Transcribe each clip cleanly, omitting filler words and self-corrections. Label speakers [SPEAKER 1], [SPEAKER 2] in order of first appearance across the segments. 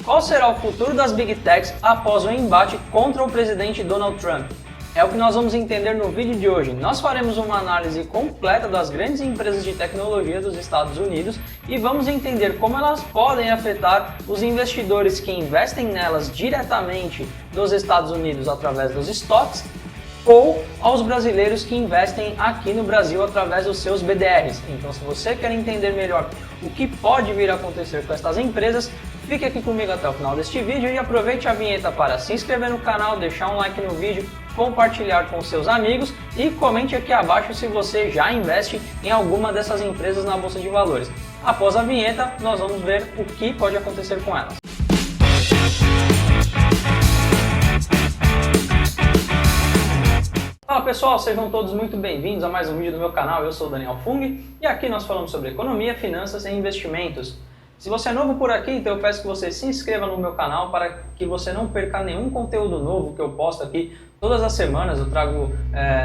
[SPEAKER 1] Qual será o futuro das Big Techs após o embate contra o presidente Donald Trump? É o que nós vamos entender no vídeo de hoje. Nós faremos uma análise completa das grandes empresas de tecnologia dos Estados Unidos e vamos entender como elas podem afetar os investidores que investem nelas diretamente dos Estados Unidos através dos estoques ou aos brasileiros que investem aqui no Brasil através dos seus BDRs. Então, se você quer entender melhor o que pode vir a acontecer com estas empresas, fique aqui comigo até o final deste vídeo e aproveite a vinheta para se inscrever no canal, deixar um like no vídeo, compartilhar com seus amigos e comente aqui abaixo se você já investe em alguma dessas empresas na Bolsa de Valores. Após a vinheta, nós vamos ver o que pode acontecer com elas. Fala pessoal, sejam todos muito bem-vindos a mais um vídeo do meu canal. Eu sou o Daniel Fung e aqui nós falamos sobre economia, finanças e investimentos. Se você é novo por aqui, então eu peço que você se inscreva no meu canal para que você não perca nenhum conteúdo novo que eu posto aqui. Todas as semanas eu trago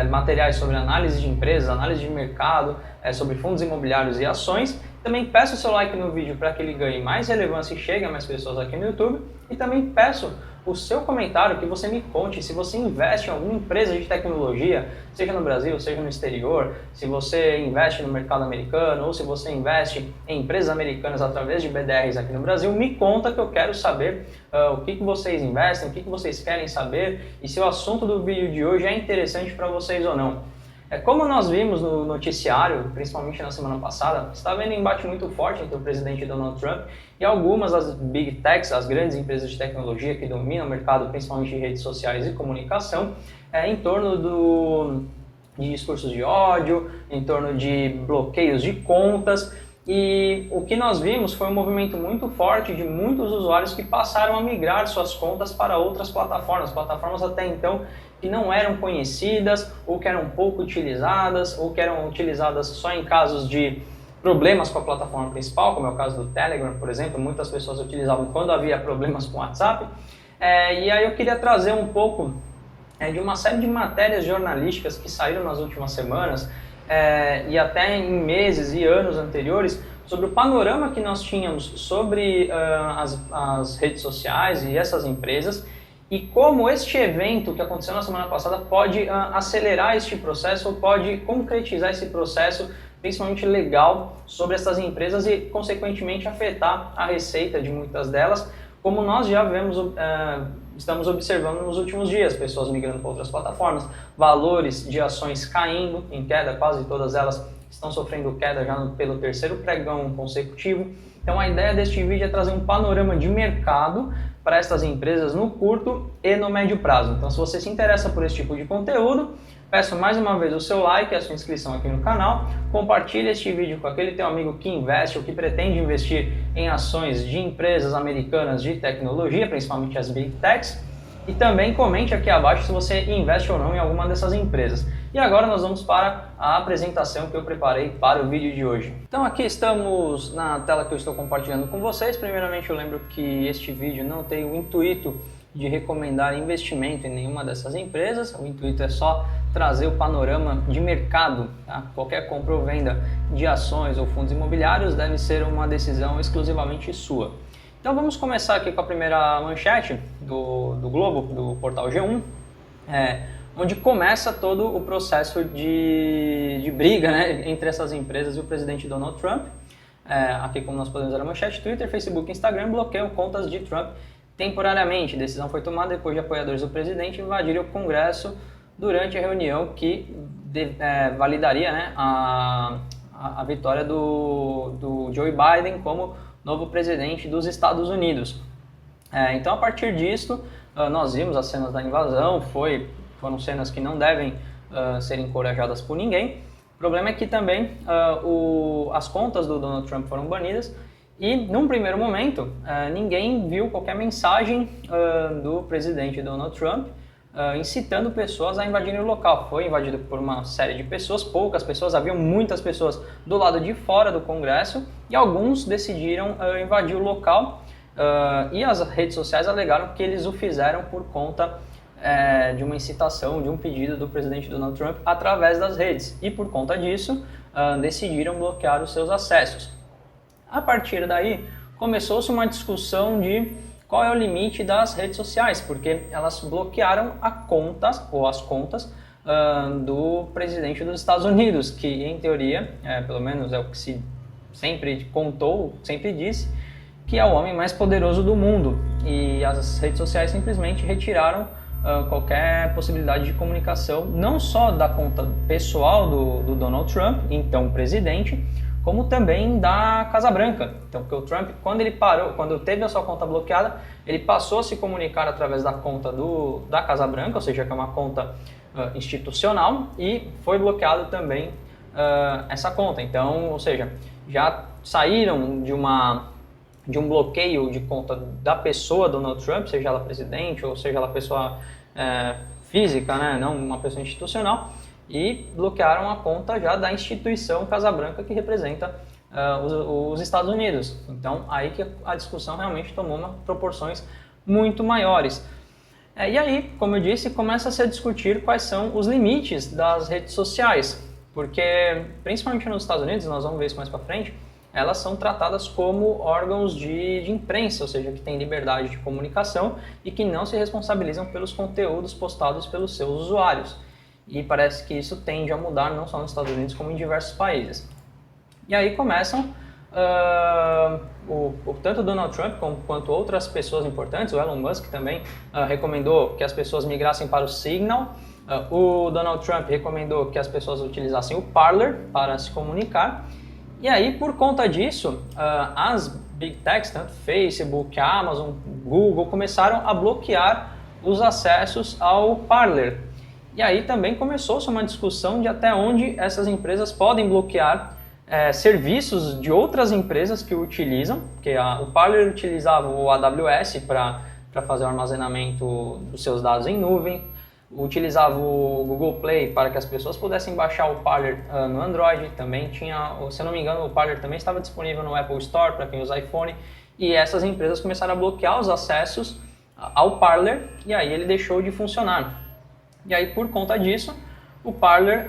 [SPEAKER 1] materiais sobre análise de empresas, análise de mercado, sobre fundos imobiliários e ações. Também peço o seu like no vídeo para que ele ganhe mais relevância e chegue a mais pessoas aqui no YouTube. E também peço o seu comentário, que você me conte se você investe em alguma empresa de tecnologia, seja no Brasil, seja no exterior, se você investe no mercado americano ou se você investe em empresas americanas através de BDRs aqui no Brasil, me conta que eu quero saber o que vocês investem, o que vocês querem saber e se o assunto do vídeo de hoje é interessante para vocês ou não. Como nós vimos no noticiário, principalmente na semana passada, está havendo um embate muito forte entre o presidente Donald Trump e algumas das Big Techs, as grandes empresas de tecnologia que dominam o mercado, principalmente de redes sociais e comunicação, em torno de discursos de ódio, em torno de bloqueios de contas. E o que nós vimos foi um movimento muito forte de muitos usuários que passaram a migrar suas contas para outras plataformas até então que não eram conhecidas, ou que eram pouco utilizadas, ou que eram utilizadas só em casos de problemas com a plataforma principal, como é o caso do Telegram, por exemplo. Muitas pessoas utilizavam quando havia problemas com o WhatsApp. E aí eu queria trazer um pouco de uma série de matérias jornalísticas que saíram nas últimas semanas, e até em meses e anos anteriores, sobre o panorama que nós tínhamos sobre as redes sociais e essas empresas, e como este evento que aconteceu na semana passada pode acelerar este processo ou pode concretizar esse processo, principalmente legal, sobre essas empresas e, consequentemente, afetar a receita de muitas delas, como nós já estamos observando nos últimos dias, pessoas migrando para outras plataformas, valores de ações caindo em queda, quase todas elas estão sofrendo queda já pelo terceiro pregão consecutivo. Então a ideia deste vídeo é trazer um panorama de mercado para estas empresas no curto e no médio prazo. Então se você se interessa por esse tipo de conteúdo, peço mais uma vez o seu like e a sua inscrição aqui no canal, compartilhe este vídeo com aquele teu amigo que investe ou que pretende investir em ações de empresas americanas de tecnologia, principalmente as Big Techs, e também comente aqui abaixo se você investe ou não em alguma dessas empresas. E agora nós vamos para a apresentação que eu preparei para o vídeo de hoje. Então aqui estamos na tela que eu estou compartilhando com vocês. Primeiramente eu lembro que este vídeo não tem o intuito de recomendar investimento em nenhuma dessas empresas. O intuito é só trazer o panorama de mercado. Tá? Qualquer compra ou venda de ações ou fundos imobiliários deve ser uma decisão exclusivamente sua. Então vamos começar aqui com a primeira manchete do Globo, do portal G1, onde começa todo o processo de briga, né, entre essas empresas e o presidente Donald Trump. Aqui, como nós podemos ver a manchete, Twitter, Facebook e Instagram bloqueiam contas de Trump temporariamente. A decisão foi tomada depois de apoiadores do presidente invadirem o Congresso durante a reunião que validaria, né, a vitória do Joe Biden como novo presidente dos Estados Unidos. Então, a partir disso, nós vimos as cenas da invasão, foram cenas que não devem ser encorajadas por ninguém. O problema é que também as contas do Donald Trump foram banidas e, num primeiro momento, ninguém viu qualquer mensagem do presidente Donald Trump incitando pessoas a invadirem o local. Foi invadido por uma série de pessoas, poucas pessoas, haviam muitas pessoas do lado de fora do Congresso e alguns decidiram invadir o local e as redes sociais alegaram que eles o fizeram por conta de uma incitação, de um pedido do presidente Donald Trump através das redes e por conta disso decidiram bloquear os seus acessos. A partir daí começou-se uma discussão de qual é o limite das redes sociais, porque elas bloquearam as contas do presidente dos Estados Unidos, que em teoria, pelo menos é o que se sempre contou, sempre disse, que é o homem mais poderoso do mundo, e as redes sociais simplesmente retiraram qualquer possibilidade de comunicação, não só da conta pessoal do Donald Trump, então presidente, como também da Casa Branca. Então, porque o Trump, quando teve a sua conta bloqueada, ele passou a se comunicar através da conta da Casa Branca, ou seja, que é uma conta institucional, e foi bloqueado também essa conta. Então, ou seja, já saíram de um bloqueio de conta da pessoa Donald Trump, seja ela presidente ou seja ela pessoa física, né, não uma pessoa institucional, e bloquearam a conta já da instituição Casa Branca, que representa os Estados Unidos. Então, aí que a discussão realmente tomou proporções muito maiores. E aí, como eu disse, começa a se discutir quais são os limites das redes sociais, porque, principalmente nos Estados Unidos, nós vamos ver isso mais para frente, elas são tratadas como órgãos de imprensa, ou seja, que têm liberdade de comunicação e que não se responsabilizam pelos conteúdos postados pelos seus usuários. E parece que isso tende a mudar não só nos Estados Unidos, como em diversos países. E aí começam, tanto Donald Trump quanto outras pessoas importantes, o Elon Musk também recomendou que as pessoas migrassem para o Signal, o Donald Trump recomendou que as pessoas utilizassem o Parler para se comunicar. E aí, por conta disso, as Big Techs, tanto Facebook, Amazon, Google, começaram a bloquear os acessos ao Parler. E aí também começou-se uma discussão de até onde essas empresas podem bloquear serviços de outras empresas que o utilizam, porque o Parler utilizava o AWS para fazer o armazenamento dos seus dados em nuvem, utilizava o Google Play para que as pessoas pudessem baixar o Parler no Android, também tinha, se eu não me engano, o Parler também estava disponível no Apple Store para quem usa iPhone, e essas empresas começaram a bloquear os acessos ao Parler, e aí ele deixou de funcionar. E aí, por conta disso, o Parler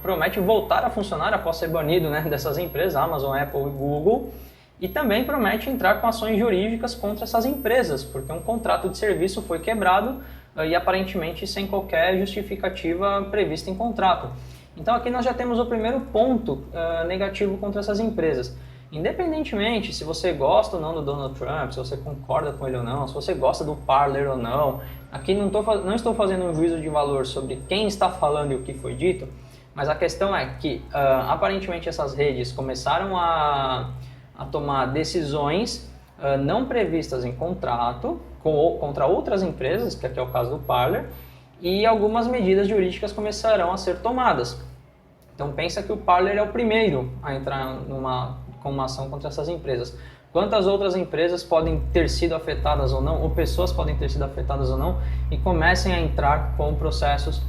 [SPEAKER 1] promete voltar a funcionar após ser banido, né, dessas empresas, Amazon, Apple e Google, e também promete entrar com ações jurídicas contra essas empresas, porque um contrato de serviço foi quebrado e aparentemente sem qualquer justificativa prevista em contrato. Então aqui nós já temos o primeiro ponto negativo contra essas empresas. Independentemente se você gosta ou não do Donald Trump, se você concorda com ele ou não, se você gosta do Parler ou não, aqui não estou fazendo um juízo de valor sobre quem está falando e o que foi dito, mas a questão é que aparentemente essas redes começaram a tomar decisões não previstas em contrato contra outras empresas, que aqui é o caso do Parler, e algumas medidas jurídicas começarão a ser tomadas. Então pensa que o Parler é o primeiro a entrar com uma ação contra essas empresas. Quantas outras empresas podem ter sido afetadas ou não, ou pessoas podem ter sido afetadas ou não, e comecem a entrar com processos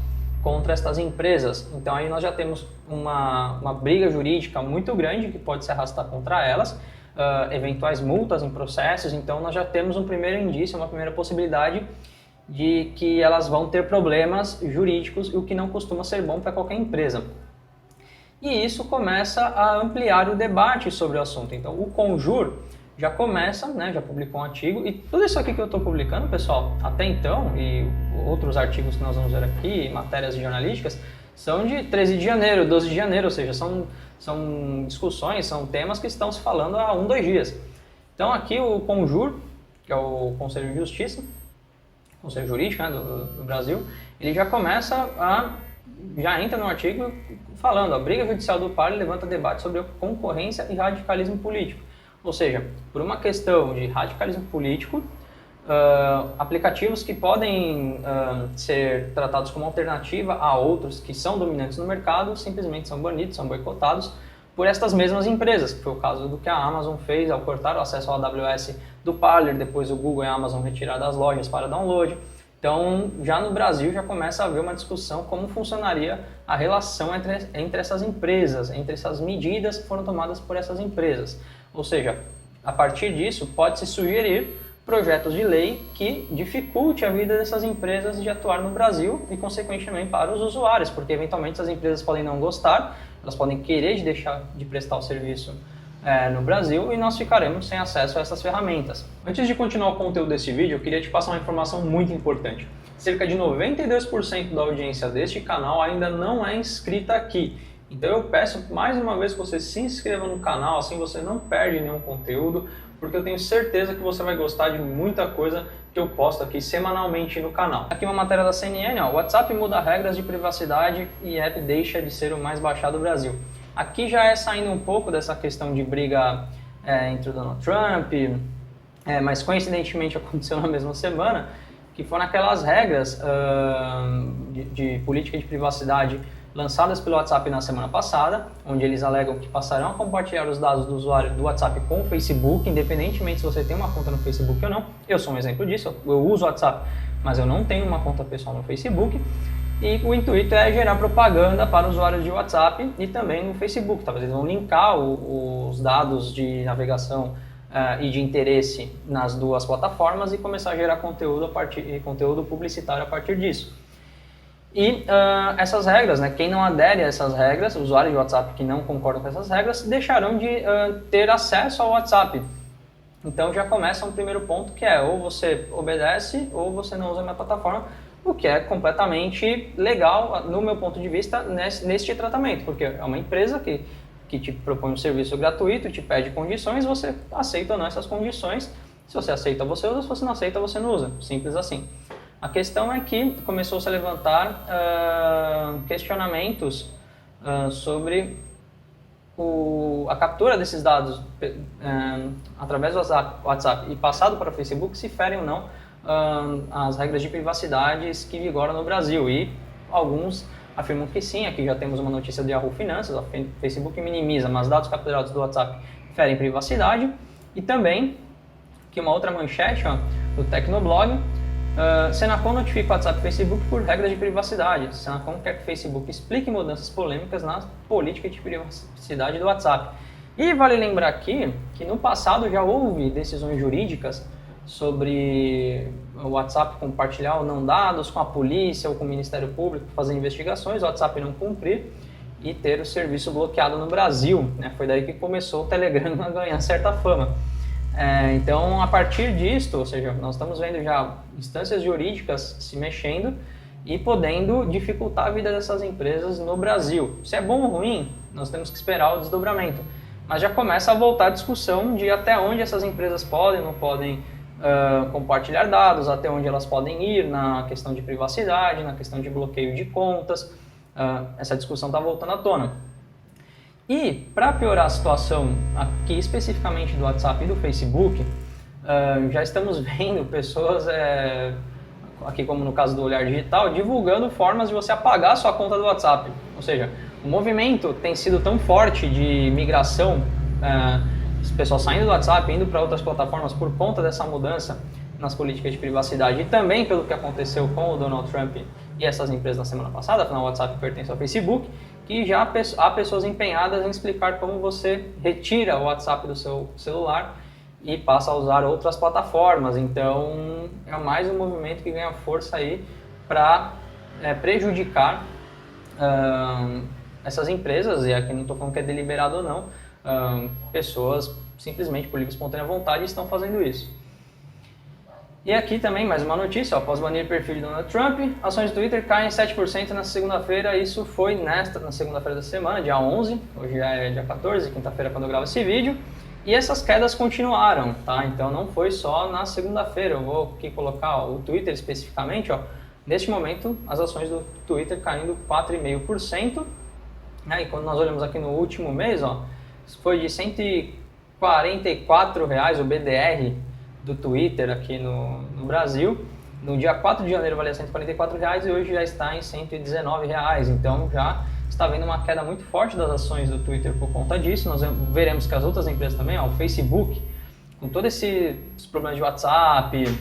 [SPEAKER 1] contra estas empresas. Então aí nós já temos uma briga jurídica muito grande que pode se arrastar contra elas, eventuais multas em processos. Então nós já temos um primeiro indício, uma primeira possibilidade de que elas vão ter problemas jurídicos, o que não costuma ser bom para qualquer empresa. E isso começa a ampliar o debate sobre o assunto. Então o Conjur já começa, né, já publicou um artigo, e tudo isso aqui que eu estou publicando, pessoal, até então, e outros artigos que nós vamos ver aqui, matérias jornalísticas, são de 13 de janeiro, 12 de janeiro, ou seja, são discussões, são temas que estão se falando há 2 dias. Então aqui o Conjur, que é o Conselho de Justiça, Conselho Jurídico, né, do Brasil, ele já começa já entra no artigo falando: a briga judicial do Parler levanta debate sobre concorrência e radicalismo político. Ou seja, por uma questão de radicalismo político, aplicativos que podem ser tratados como alternativa a outros que são dominantes no mercado simplesmente são banidos, são boicotados por estas mesmas empresas, que foi o caso do que a Amazon fez ao cortar o acesso ao AWS do Parler, depois o Google e a Amazon retiraram das lojas para download. Então, já no Brasil já começa a haver uma discussão como funcionaria a relação entre essas empresas, entre essas medidas que foram tomadas por essas empresas. Ou seja, a partir disso pode-se sugerir projetos de lei que dificulte a vida dessas empresas de atuar no Brasil e, consequentemente, para os usuários, porque eventualmente essas empresas podem não gostar, elas podem querer deixar de prestar o serviço no Brasil e nós ficaremos sem acesso a essas ferramentas. Antes de continuar o conteúdo desse vídeo, eu queria te passar uma informação muito importante. Cerca de 92% da audiência deste canal ainda não é inscrita aqui. Então eu peço mais uma vez que você se inscreva no canal, assim você não perde nenhum conteúdo, porque eu tenho certeza que você vai gostar de muita coisa que eu posto aqui semanalmente no canal. Aqui uma matéria da CNN, ó, WhatsApp muda regras de privacidade e app deixa de ser o mais baixado do Brasil. Aqui já é saindo um pouco dessa questão de briga entre o Donald Trump, mas coincidentemente aconteceu na mesma semana, que foram aquelas regras de política de privacidade lançadas pelo WhatsApp na semana passada, onde eles alegam que passarão a compartilhar os dados do usuário do WhatsApp com o Facebook, independentemente se você tem uma conta no Facebook ou não. Eu sou um exemplo disso, eu uso o WhatsApp, mas eu não tenho uma conta pessoal no Facebook. E o intuito é gerar propaganda para usuários de WhatsApp e também no Facebook. Talvez eles vão linkar os dados de navegação e de interesse nas duas plataformas e começar a gerar conteúdo publicitário a partir disso. E essas regras, quem não adere a essas regras, usuários de WhatsApp que não concordam com essas regras, deixarão de ter acesso ao WhatsApp. Então já começa um primeiro ponto, que é ou você obedece ou você não usa a minha plataforma, o que é completamente legal, no meu ponto de vista, neste tratamento, porque é uma empresa que te propõe um serviço gratuito, te pede condições, você aceita ou não essas condições. Se você aceita, você usa, se você não aceita, você não usa. Simples assim. A questão é que começou-se a levantar questionamentos sobre a captura desses dados através do WhatsApp e passado para o Facebook, se ferem ou não as regras de privacidade que vigoram no Brasil. E alguns afirmam que sim. Aqui já temos uma notícia do Yahoo Finanças: o Facebook minimiza, mas dados capturados do WhatsApp ferem privacidade. E também que uma outra manchete do Tecnoblog: Senacom notifica o WhatsApp e Facebook por regras de privacidade. Senacom quer que o Facebook explique mudanças polêmicas na política de privacidade do WhatsApp. E vale lembrar aqui que no passado já houve decisões jurídicas sobre o WhatsApp compartilhar ou não dados com a polícia ou com o Ministério Público, fazer investigações, o WhatsApp não cumprir e ter o serviço bloqueado no Brasil. Foi daí que começou o Telegram a ganhar certa fama. Então, a partir disto, ou seja, nós estamos vendo já instâncias jurídicas se mexendo e podendo dificultar a vida dessas empresas no Brasil. Se é bom ou ruim, nós temos que esperar o desdobramento. Mas já começa a voltar a discussão de até onde essas empresas podem ou não podem compartilhar dados, até onde elas podem ir na questão de privacidade, na questão de bloqueio de contas. Essa discussão está voltando à tona. E, para piorar a situação aqui especificamente do WhatsApp e do Facebook, já estamos vendo pessoas, aqui como no caso do Olhar Digital, divulgando formas de você apagar a sua conta do WhatsApp. Ou seja, o movimento tem sido tão forte de migração, as pessoas saindo do WhatsApp, indo para outras plataformas por conta dessa mudança nas políticas de privacidade e também pelo que aconteceu com o Donald Trump e essas empresas na semana passada. Afinal, o WhatsApp pertence ao Facebook, que já há pessoas empenhadas em explicar como você retira o WhatsApp do seu celular e passa a usar outras plataformas. Então, é mais um movimento que ganha força aí para prejudicar essas empresas, e aqui não estou falando que é deliberado ou não, pessoas simplesmente por livre e espontânea vontade estão fazendo isso. E aqui também mais uma notícia: após banir o perfil de Donald Trump, ações do Twitter caem 7% na segunda-feira. Isso foi na segunda-feira da semana, dia 11, hoje já é dia 14, quinta-feira quando eu gravo esse vídeo. E essas quedas continuaram, tá? Então não foi só na segunda-feira. Eu vou aqui colocar o Twitter especificamente, neste momento as ações do Twitter caindo 4,5%. E quando nós olhamos aqui no último mês, foi de R$ 144,00 o BDR do Twitter aqui no Brasil. No dia 4 de janeiro valia R$ 144,00 e hoje já está em R$ 119,00. Então já está havendo uma queda muito forte das ações do Twitter por conta disso. Nós veremos que as outras empresas também, o Facebook, com todos esses problemas de WhatsApp,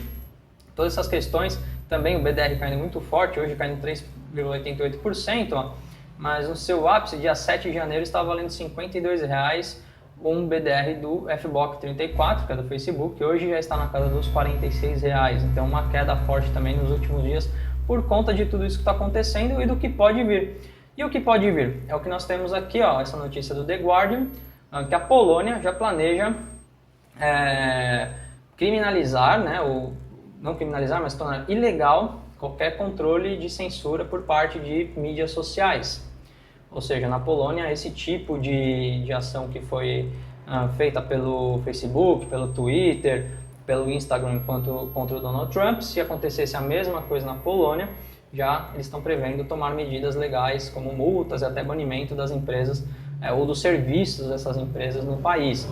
[SPEAKER 1] todas essas questões, também o BDR caindo muito forte, hoje caindo 3,88%, mas no seu ápice, dia 7 de janeiro, estava valendo R$ 52,00 um BDR do FBOC 34, que é do Facebook, hoje já está na casa dos R$ 46,00. Então uma queda forte também nos últimos dias por conta de tudo isso que está acontecendo e do que pode vir. E o que pode vir? É o que nós temos aqui, essa notícia do The Guardian. que a Polônia já planeja criminalizar, né, ou não criminalizar, mas tornar ilegal qualquer controle de censura por parte de mídias sociais. Ou seja, na Polônia, esse tipo de ação que foi feita pelo Facebook, pelo Twitter, pelo Instagram contra o Donald Trump, se acontecesse a mesma coisa na Polônia, já eles estão prevendo tomar medidas legais, como multas e até banimento das empresas ou dos serviços dessas empresas no país.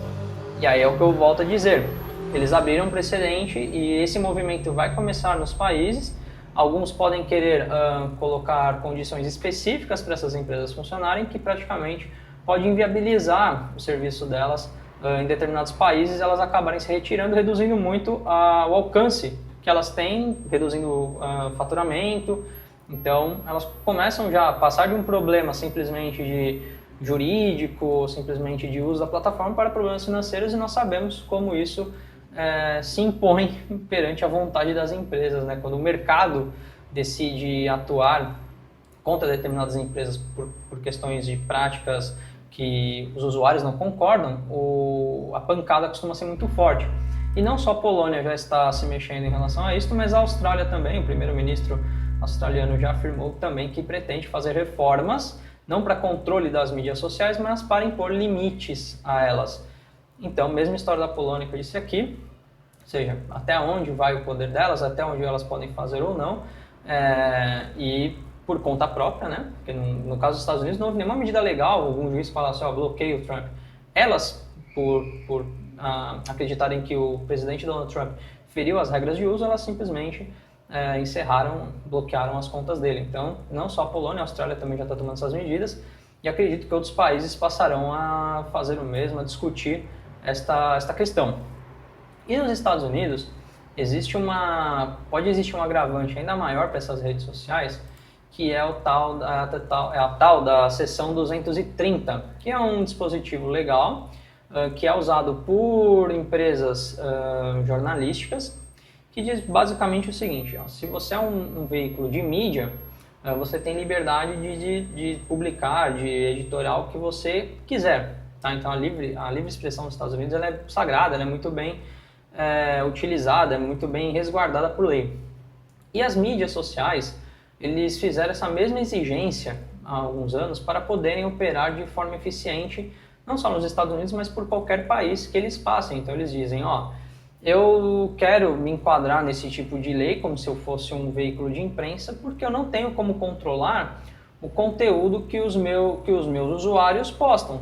[SPEAKER 1] E aí é o que eu volto a dizer, eles abriram um precedente e esse movimento vai começar nos países. Alguns podem querer colocar condições específicas para essas empresas funcionarem, que praticamente pode inviabilizar o serviço delas em determinados países, elas acabarem se retirando, reduzindo muito o alcance que elas têm, reduzindo o faturamento. Então, elas começam já a passar de um problema simplesmente de jurídico, simplesmente de uso da plataforma, para problemas financeiros, e nós sabemos como isso se impõe perante a vontade das empresas, né? Quando o mercado decide atuar contra determinadas empresas por questões de práticas que os usuários não concordam, a pancada costuma ser muito forte. E não só a Polônia já está se mexendo em relação a isso, mas a Austrália também. O primeiro-ministro australiano já afirmou também que pretende fazer reformas, não para controle das mídias sociais, mas para impor limites a elas. Então, mesma história da Polônia que eu disse aqui, ou seja, até onde vai o poder delas, até onde elas podem fazer ou não, e por conta própria, né? Porque no caso dos Estados Unidos não houve nenhuma medida legal, algum juiz falasse, bloqueia o Trump. Elas, por acreditarem que o presidente Donald Trump feriu as regras de uso, elas simplesmente bloquearam as contas dele. Então, não só a Polônia, a Austrália também já está tomando essas medidas, e acredito que outros países passarão a fazer o mesmo, a discutir esta questão. E nos Estados Unidos, pode existir um agravante ainda maior para essas redes sociais, que é a tal da seção 230, que é um dispositivo legal, que é usado por empresas jornalísticas, que diz basicamente o seguinte: se você é um veículo de mídia, você tem liberdade de publicar, de editoriar o que você quiser. Tá? Então a livre expressão nos Estados Unidos ela é sagrada, ela é muito bem utilizada, é muito bem resguardada por lei. E as mídias sociais, eles fizeram essa mesma exigência há alguns anos para poderem operar de forma eficiente, não só nos Estados Unidos, mas por qualquer país que eles passem. Então eles dizem, eu quero me enquadrar nesse tipo de lei como se eu fosse um veículo de imprensa, porque eu não tenho como controlar o conteúdo que os meus usuários postam.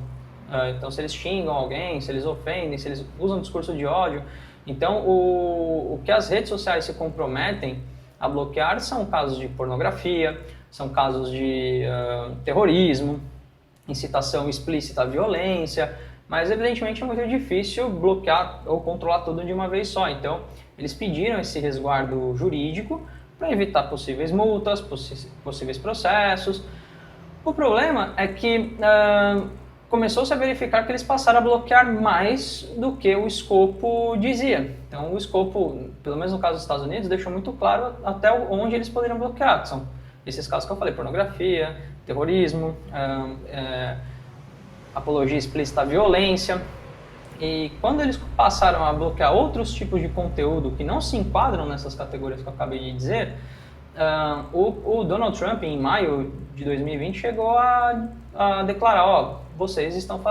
[SPEAKER 1] Então, se eles xingam alguém, se eles ofendem, se eles usam discurso de ódio. Então, o que as redes sociais se comprometem a bloquear são casos de pornografia, são casos de terrorismo, incitação explícita à violência, mas evidentemente é muito difícil bloquear ou controlar tudo de uma vez só. Então, eles pediram esse resguardo jurídico para evitar possíveis multas, possíveis processos. O problema é que começou-se a verificar que eles passaram a bloquear mais do que o escopo dizia. Então, o escopo, pelo menos no caso dos Estados Unidos, deixou muito claro até onde eles poderiam bloquear, que são esses casos que eu falei: pornografia, terrorismo, apologia explícita à violência. E quando eles passaram a bloquear outros tipos de conteúdo que não se enquadram nessas categorias que eu acabei de dizer, o Donald Trump, em maio de 2020, chegou a declarar: vocês estão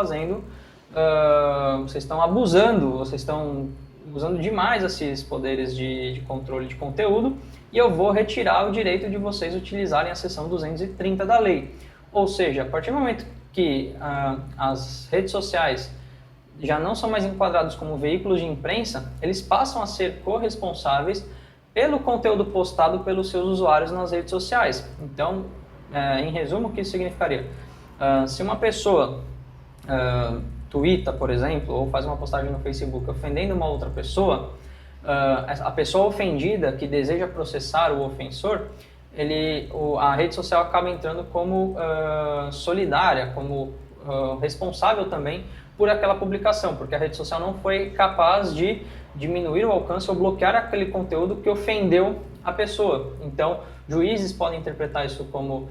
[SPEAKER 1] vocês estão abusando, vocês estão usando demais esses poderes de controle de conteúdo, e eu vou retirar o direito de vocês utilizarem a seção 230 da lei. Ou seja, a partir do momento que as redes sociais já não são mais enquadrados como veículos de imprensa, eles passam a ser corresponsáveis pelo conteúdo postado pelos seus usuários nas redes sociais. Então, em resumo, o que isso significaria? Se uma pessoa twitta, por exemplo, ou faz uma postagem no Facebook ofendendo uma outra pessoa, a pessoa ofendida que deseja processar o ofensor, a rede social acaba entrando como solidária, como responsável também por aquela publicação, porque a rede social não foi capaz de diminuir o alcance ou bloquear aquele conteúdo que ofendeu a pessoa. Então, juízes podem interpretar isso como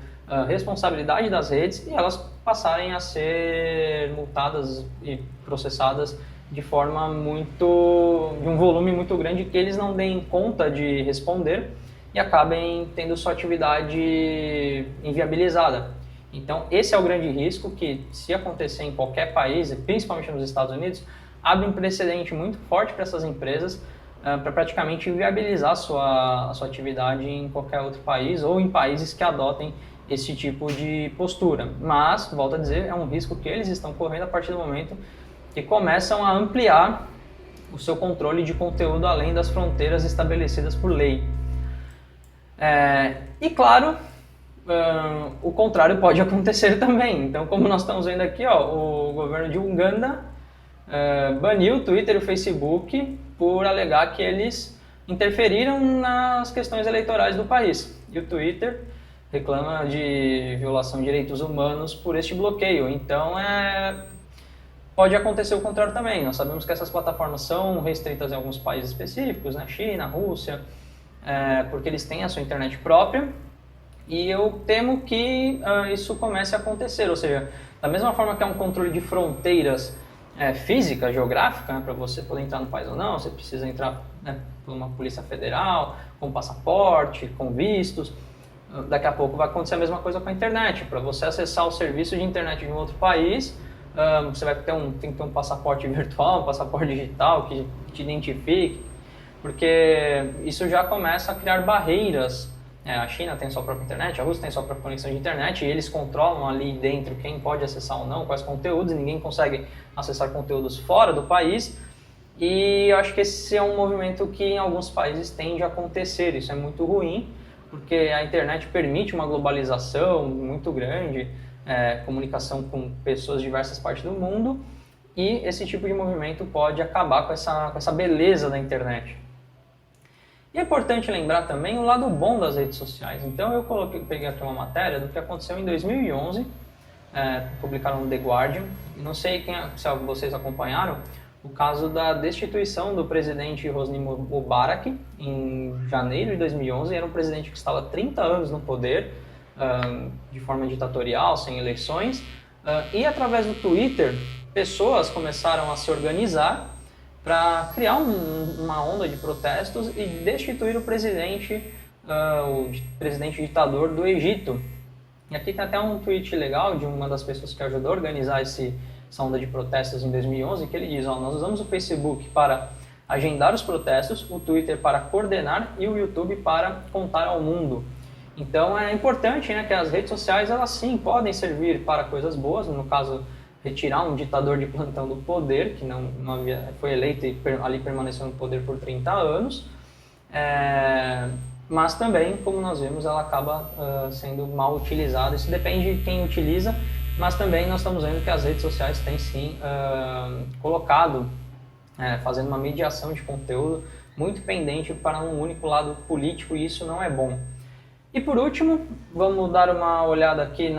[SPEAKER 1] responsabilidade das redes e elas passarem a ser multadas e processadas de um volume muito grande que eles não deem conta de responder e acabem tendo sua atividade inviabilizada. Então, esse é o grande risco que, se acontecer em qualquer país, principalmente nos Estados Unidos, abre um precedente muito forte para essas empresas para praticamente inviabilizar a sua atividade em qualquer outro país ou em países que adotem esse tipo de postura. Mas, volto a dizer, é um risco que eles estão correndo a partir do momento que começam a ampliar o seu controle de conteúdo além das fronteiras estabelecidas por lei. E claro, o contrário pode acontecer também. Então, como nós estamos vendo aqui, o governo de Uganda baniu o Twitter e o Facebook por alegar que eles interferiram nas questões eleitorais do país. E o Twitter reclama de violação de direitos humanos por este bloqueio. Então, pode acontecer o contrário também. Nós sabemos que essas plataformas são restritas em alguns países específicos, né? China, Rússia, porque eles têm a sua internet própria. E eu temo que isso comece a acontecer, ou seja, da mesma forma que é um controle de fronteiras física, geográfica, né, para você poder entrar no país ou não, você precisa entrar, né, por uma polícia federal, com passaporte, com vistos. Daqui a pouco vai acontecer a mesma coisa com a internet. Para você acessar o serviço de internet de um outro país, você vai tem que ter um passaporte virtual, um passaporte digital que te identifique, porque isso já começa a criar barreiras. A China tem sua própria internet, a Rússia tem sua própria conexão de internet e eles controlam ali dentro quem pode acessar ou não, quais conteúdos, e ninguém consegue acessar conteúdos fora do país. E eu acho que esse é um movimento que em alguns países tende a acontecer. Isso é muito ruim, porque a internet permite uma globalização muito grande, comunicação com pessoas de diversas partes do mundo, e esse tipo de movimento pode acabar com essa beleza da internet. E é importante lembrar também o lado bom das redes sociais. Então eu peguei aqui uma matéria do que aconteceu em 2011, publicaram no The Guardian. Não sei se vocês acompanharam o caso da destituição do presidente Hosni Mubarak em janeiro de 2011. Era um presidente que estava há 30 anos no poder, de forma ditatorial, sem eleições. E através do Twitter, pessoas começaram a se organizar para criar uma onda de protestos e destituir o presidente ditador do Egito. E aqui tem até um tweet legal de uma das pessoas que ajudou a organizar essa onda de protestos em 2011, que ele diz: nós usamos o Facebook para agendar os protestos, o Twitter para coordenar e o YouTube para contar ao mundo. Então é importante, né, que as redes sociais, elas sim podem servir para coisas boas, no caso retirar um ditador de plantão do poder, que não foi eleito e ali permaneceu no poder por 30 anos, mas também, como nós vimos, ela acaba sendo mal utilizada. Isso depende de quem utiliza, mas também nós estamos vendo que as redes sociais têm sim colocado, fazendo uma mediação de conteúdo muito pendente para um único lado político, e isso não é bom. E por último, vamos dar uma olhada aqui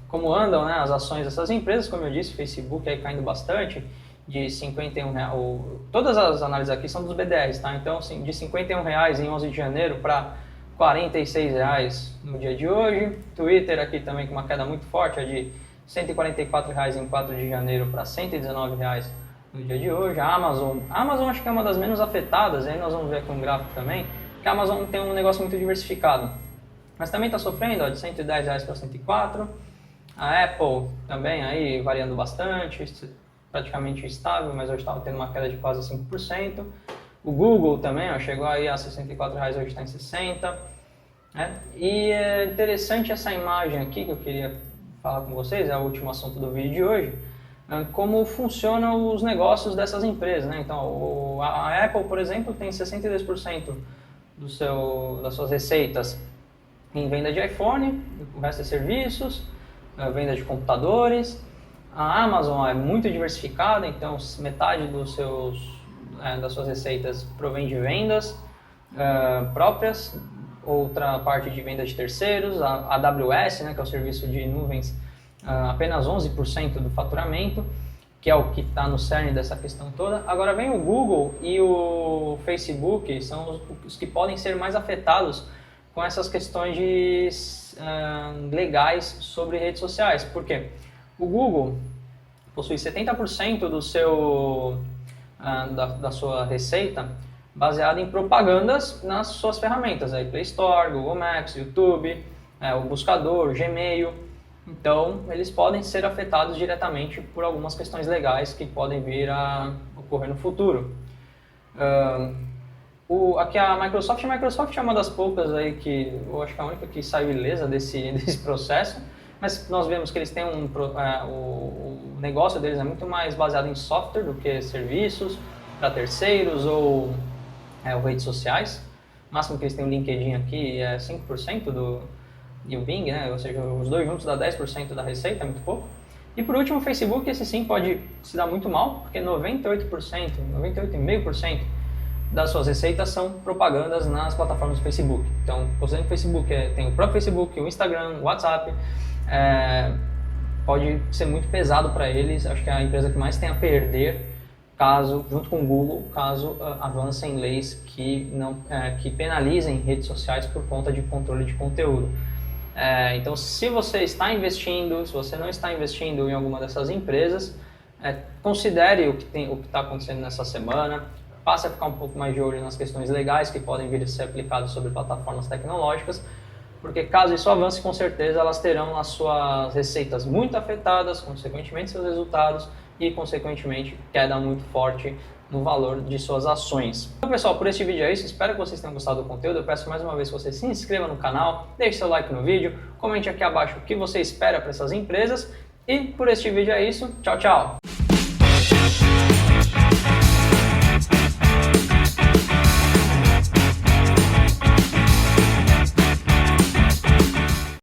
[SPEAKER 1] como andam, né, as ações dessas empresas. Como eu disse, o Facebook aí caindo bastante, de R$51, todas as análises aqui são dos BDRs, tá? Então, assim, de R$51 em 11 de janeiro para R$46 no dia de hoje. Twitter aqui também com uma queda muito forte, de R$144 em 4 de janeiro para R$119 no dia de hoje. A Amazon acho que é uma das menos afetadas, aí nós vamos ver aqui um gráfico também, que a Amazon tem um negócio muito diversificado, mas também está sofrendo, de R$110 para R$104. A Apple também aí variando bastante, praticamente estável, mas hoje estava tendo uma queda de quase 5%. O Google também chegou aí a R$64, hoje está em 60. E é interessante essa imagem aqui que eu queria falar com vocês, é o último assunto do vídeo de hoje, como funcionam os negócios dessas empresas, né? Então, a Apple, por exemplo, tem 62% das suas receitas em venda de iPhone, o resto é serviços, venda de computadores. A Amazon é muito diversificada, então metade das suas receitas provém de vendas próprias, outra parte de venda de terceiros. A AWS, né, que é o serviço de nuvens, apenas 11% do faturamento, que é o que está no cerne dessa questão toda. Agora vem o Google e o Facebook, são os que podem ser mais afetados com essas questões legais sobre redes sociais. Por quê? O Google possui 70% da sua receita baseada em propagandas nas suas ferramentas, aí Play Store, Google Maps, YouTube, o buscador, o Gmail. Então, eles podem ser afetados diretamente por algumas questões legais que podem vir a ocorrer no futuro. Aqui a Microsoft é uma das poucas aí que, eu acho que é a única que saiu ilesa desse processo, mas nós vemos que eles têm o negócio deles é muito mais baseado em software do que serviços para terceiros ou redes sociais. O máximo que eles têm o LinkedIn aqui é 5% e o Bing, né? Ou seja, os dois juntos dá 10% da receita, é muito pouco. E por último, o Facebook, esse sim pode se dar muito mal, porque 98,5% das suas receitas são propagandas nas plataformas do Facebook. Então, você no Facebook tem o próprio Facebook, o Instagram, o WhatsApp, pode ser muito pesado para eles. Acho que é a empresa que mais tem a perder, junto com o Google, caso avancem leis que penalizem redes sociais por conta de controle de conteúdo. Então, se você está investindo, se você não está investindo em alguma dessas empresas, considere o que está acontecendo nessa semana, passe a ficar um pouco mais de olho nas questões legais que podem vir a ser aplicadas sobre plataformas tecnológicas, porque caso isso avance, com certeza elas terão as suas receitas muito afetadas, consequentemente seus resultados e, consequentemente, queda muito forte no valor de suas ações. Então, pessoal, por este vídeo é isso. Espero que vocês tenham gostado do conteúdo. Eu peço mais uma vez que você se inscreva no canal, deixe seu like no vídeo, comente aqui abaixo o que você espera para essas empresas. E por este vídeo é isso. Tchau, tchau!